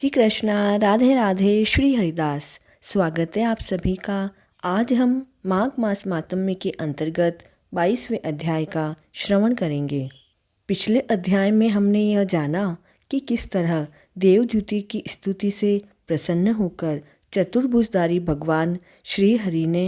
श्री कृष्णा, राधे राधे। श्री हरिदास। स्वागत है आप सभी का। आज हम माघ मास मातम्य के अंतर्गत 22वें अध्याय का श्रवण करेंगे। पिछले अध्याय में हमने यह जाना कि किस तरह देवद्युति की स्तुति से प्रसन्न होकर चतुर्भुजधारी भगवान श्री हरि ने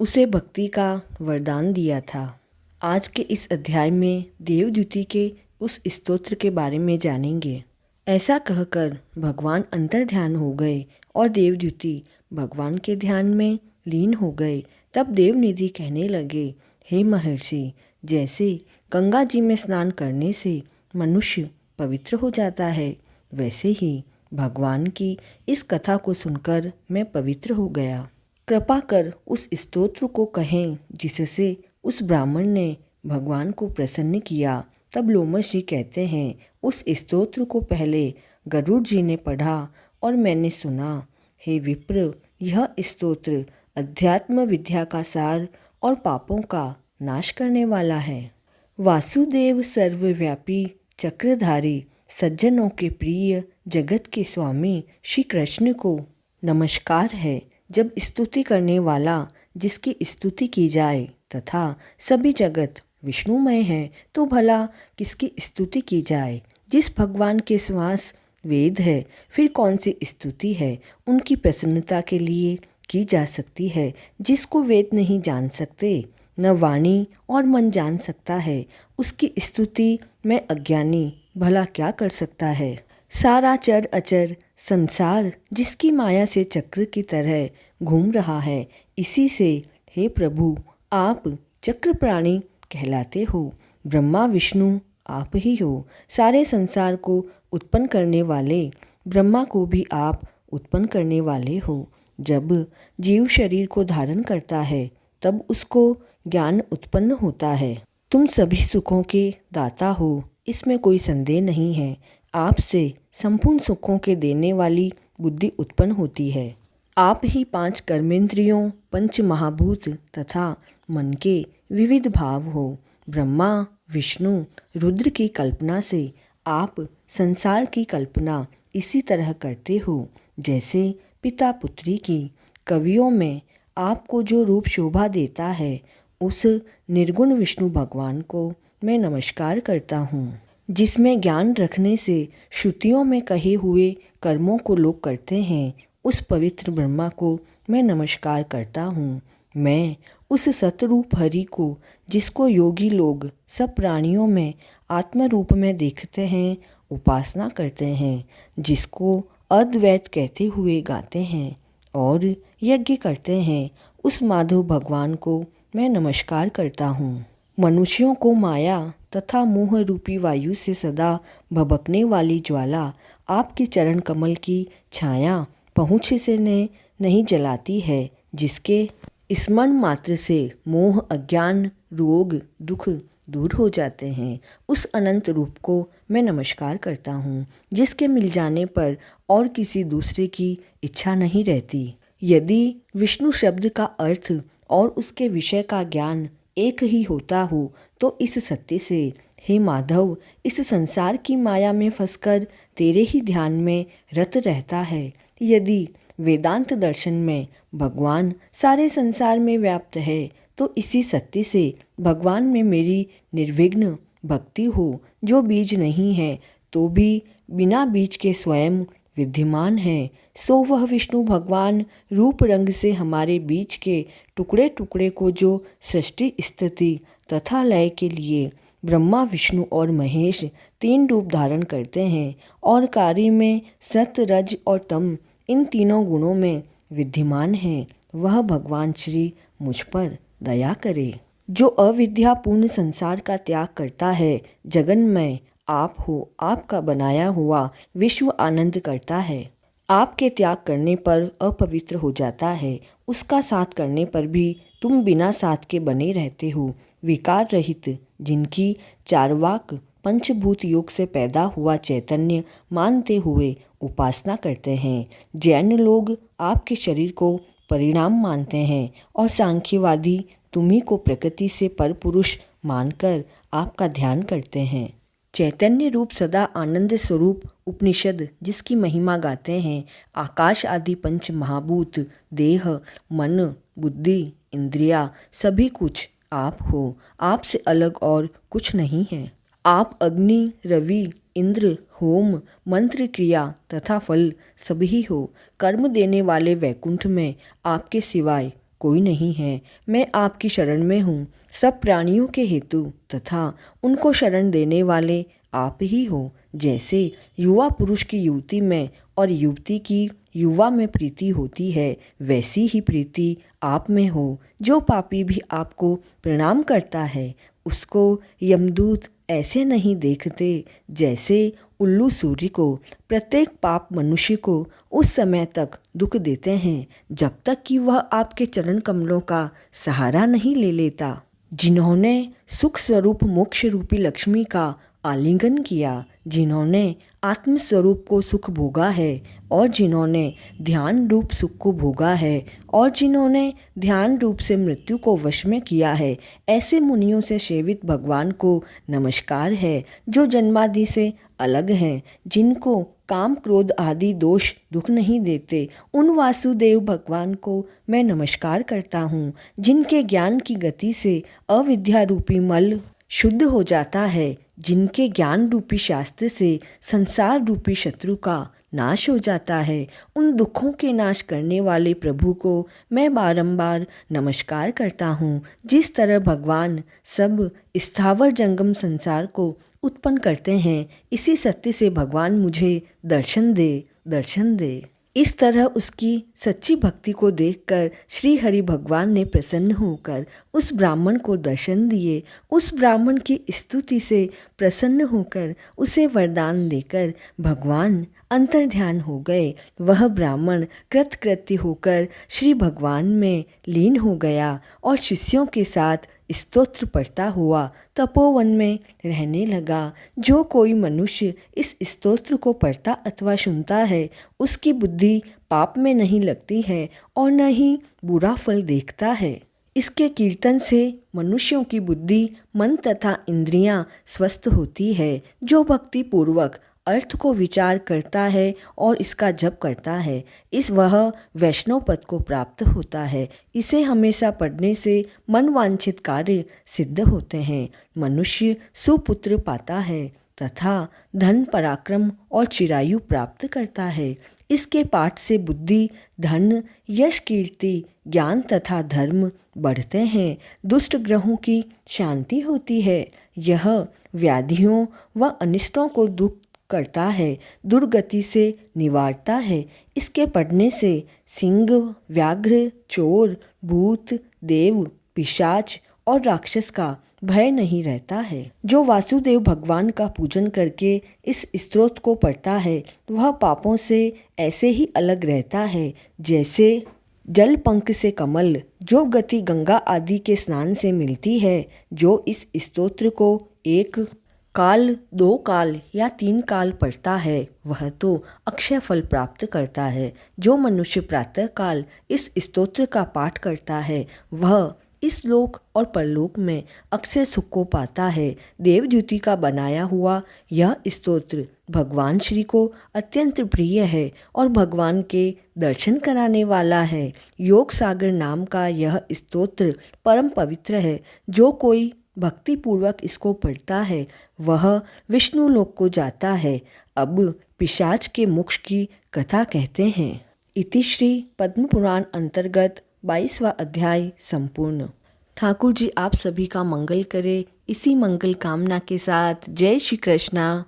उसे भक्ति का वरदान दिया था। आज के इस अध्याय में देवद्युति के उस स्तोत्र के बारे में जानेंगे। ऐसा कहकर भगवान अंतर ध्यान हो गए और देवद्युति भगवान के ध्यान में लीन हो गए। तब देवनिधि कहने लगे, हे महर्षि, जैसे गंगा जी में स्नान करने से मनुष्य पवित्र हो जाता है, वैसे ही भगवान की इस कथा को सुनकर मैं पवित्र हो गया। कृपा कर उस स्तोत्र को कहें जिससे उस ब्राह्मण ने भगवान को प्रसन्न किया। तब लोमश जी कहते हैं, उस स्तोत्र को पहले गरुड़ जी ने पढ़ा और मैंने सुना। हे विप्र, यह स्तोत्र अध्यात्म विद्या का सार और पापों का नाश करने वाला है। वासुदेव सर्वव्यापी चक्रधारी सज्जनों के प्रिय जगत के स्वामी श्री कृष्ण को नमस्कार है। जब स्तुति करने वाला जिसकी स्तुति की जाए तथा सभी जगत विष्णुमय है, तो भला किसकी स्तुति की जाए। जिस भगवान के श्वास वेद है, फिर कौन सी स्तुति है उनकी प्रसन्नता के लिए की जा सकती है। जिसको वेद नहीं जान सकते, न वाणी और मन जान सकता है, उसकी स्तुति में अज्ञानी भला क्या कर सकता है। सारा चर अचर संसार जिसकी माया से चक्र की तरह घूम रहा है, इसी से हे प्रभु आप चक्र प्राणी कहलाते हो। ब्रह्मा विष्णु आप ही हो। सारे संसार को उत्पन्न करने वाले ब्रह्मा को भी आप उत्पन्न करने वाले हो। जब जीव शरीर को धारण करता है तब उसको ज्ञान उत्पन्न होता है। तुम सभी सुखों के दाता हो, इसमें कोई संदेह नहीं है। आपसे संपूर्ण सुखों के देने वाली बुद्धि उत्पन्न होती है। आप ही 5 कर्मेंद्रियों, 5 महाभूत तथा मन के विविध भाव हो। ब्रह्मा विष्णु रुद्र की कल्पना से आप संसार की कल्पना इसी तरह करते हो जैसे पिता पुत्री की। कवियों में आपको जो रूप शोभा देता है, उस निर्गुण विष्णु भगवान को मैं नमस्कार करता हूँ। जिसमें ज्ञान रखने से श्रुतियों में कहे हुए कर्मों को लोग करते हैं, उस पवित्र ब्रह्मा को मैं नमस्कार करता हूँ। मैं उस सतरूप हरि को, जिसको योगी लोग सब प्राणियों में आत्म रूप में देखते हैं, उपासना करते हैं, जिसको अद्वैत कहते हुए गाते हैं और यज्ञ करते हैं, उस माधव भगवान को मैं नमस्कार करता हूँ। मनुष्यों को माया तथा मोह रूपी वायु से सदा भभकने वाली ज्वाला आपके चरण कमल की छाया पहुँच से नहीं जलाती है। जिसके स्मरण मात्र से मोह, अज्ञान, रोग, दुख दूर हो जाते हैं, उस अनंत रूप को मैं नमस्कार करता हूँ। जिसके मिल जाने पर और किसी दूसरे की इच्छा नहीं रहती। यदि विष्णु शब्द का अर्थ और उसके विषय का ज्ञान एक ही होता हो, तो इस सत्य से हे माधव, इस संसार की माया में फंसकर तेरे ही ध्यान में रत रहता है। यदि वेदांत दर्शन में भगवान सारे संसार में व्याप्त है, तो इसी सत्य से भगवान में मेरी निर्विघ्न भक्ति हो। जो बीज नहीं है तो भी बिना बीज के स्वयं विद्यमान है, सो वह विष्णु भगवान रूप रंग से हमारे बीच के टुकड़े टुकड़े को जो सृष्टि, स्थिति तथा लय के लिए ब्रह्मा विष्णु और महेश 3 रूप धारण करते हैं और कार्य में सत, रज और तम इन तीनों गुणों में विद्यमान है, वह भगवान श्री मुझ पर दया करे। जो अविद्यापूर्ण संसार का त्याग करता है, जगन्मय आप हो, आपका बनाया हुआ विश्व आनंद करता है। आपके त्याग करने पर अपवित्र हो जाता है, उसका साथ करने पर भी तुम बिना साथ के बने रहते हो। विकार रहित, जिनकी चारवाक पंचभूत योग से पैदा हुआ चैतन्य मानते हुए उपासना करते हैं। जैन लोग आपके शरीर को परिणाम मानते हैं और सांख्यवादी तुम्ही को प्रकृति से परपुरुष मानकर आपका ध्यान करते हैं। चैतन्य रूप सदा आनंद स्वरूप उपनिषद जिसकी महिमा गाते हैं, आकाश आदि पंच महाभूत, देह, मन, बुद्धि, इंद्रिया, सभी कुछ आप हो। आपसे अलग और कुछ नहीं है। आप अग्नि, रवि, इंद्र, होम, मंत्र, क्रिया तथा फल सभी हो। कर्म देने वाले वैकुंठ में आपके सिवाय कोई नहीं है। मैं आपकी शरण में हूँ। सब प्राणियों के हेतु तथा उनको शरण देने वाले आप ही हो। जैसे युवा पुरुष की युवती में और युवती की युवा में प्रीति होती है, वैसी ही प्रीति आप में हो। जो पापी भी आपको प्रणाम करता है, उसको यमदूत ऐसे नहीं देखते जैसे उल्लू सूर्य को। प्रत्येक पाप मनुष्य को उस समय तक दुख देते हैं जब तक कि वह आपके चरण कमलों का सहारा नहीं ले लेता। जिन्होंने सुख स्वरूप मोक्ष रूपी लक्ष्मी का आलिंगन किया, जिन्होंने आत्मस्वरूप को सुख भोगा है और जिन्होंने ध्यान रूप सुख को भोगा है और जिन्होंने ध्यान रूप से मृत्यु को वश में किया है, ऐसे मुनियों से सेवित भगवान को नमस्कार है। जो जन्मादि से अलग हैं, जिनको काम क्रोध आदि दोष दुख नहीं देते, उन वासुदेव भगवान को मैं नमस्कार करता हूँ। जिनके ज्ञान की गति से अविद्या रूपी मल शुद्ध हो जाता है, जिनके ज्ञान रूपी शास्त्र से संसार रूपी शत्रु का नाश हो जाता है, उन दुखों के नाश करने वाले प्रभु को मैं बारंबार नमस्कार करता हूँ। जिस तरह भगवान सब स्थावर जंगम संसार को उत्पन्न करते हैं, इसी सत्य से भगवान मुझे दर्शन दे, दर्शन दे। इस तरह उसकी सच्ची भक्ति को देखकर श्री हरि भगवान ने प्रसन्न होकर उस ब्राह्मण को दर्शन दिए। उस ब्राह्मण की स्तुति से प्रसन्न होकर उसे वरदान देकर भगवान अंतर्ध्यान हो गए। वह ब्राह्मण कृतकृत्य होकर श्री भगवान में लीन हो गया और शिष्यों के साथ स्तोत्र पढ़ता हुआ तपोवन में रहने लगा। जो कोई मनुष्य इस स्तोत्र को पढ़ता अथवा सुनता है, उसकी बुद्धि पाप में नहीं लगती है और न ही बुरा फल देखता है। इसके कीर्तन से मनुष्यों की बुद्धि, मन तथा इंद्रियां स्वस्थ होती है। जो भक्ति पूर्वक अर्थ को विचार करता है और इसका जप करता है, वह वैष्णव पद को प्राप्त होता है। इसे हमेशा पढ़ने से मनवांछित कार्य सिद्ध होते हैं। मनुष्य सुपुत्र पाता है तथा धन, पराक्रम और चिरायु प्राप्त करता है। इसके पाठ से बुद्धि, धन, यश, कीर्ति, ज्ञान तथा धर्म बढ़ते हैं। दुष्ट ग्रहों की शांति होती है। यह व्याधियों व अनिष्टों को दूर करता है, दुर्गति से निवारता है। इसके पढ़ने से सिंह, व्याघ्र, चोर, भूत, देव, पिशाच और राक्षस का भय नहीं रहता है। जो वासुदेव भगवान का पूजन करके इस स्तोत्र को पढ़ता है, वह पापों से ऐसे ही अलग रहता है जैसे जल पंख से कमल। जो गति गंगा आदि के स्नान से मिलती है, जो इस स्तोत्र को एक काल, 2 काल या 3 काल पढ़ता है, वह तो अक्षय फल प्राप्त करता है। जो मनुष्य प्रातः काल इस स्तोत्र का पाठ करता है, वह इस लोक और परलोक में अक्षय सुख को पाता है। देवद्युति का बनाया हुआ यह स्तोत्र भगवान श्री को अत्यंत प्रिय है और भगवान के दर्शन कराने वाला है। योग सागर नाम का यह स्तोत्र परम पवित्र है। जो कोई भक्ति पूर्वक इसको पढ़ता है, वह विष्णु लोक को जाता है। अब पिशाच के मोक्ष की कथा कहते हैं। इति श्री पद्म पुराण अंतर्गत 22वां अध्याय संपूर्ण। ठाकुर जी आप सभी का मंगल करे। इसी मंगल कामना के साथ जय श्री कृष्णा।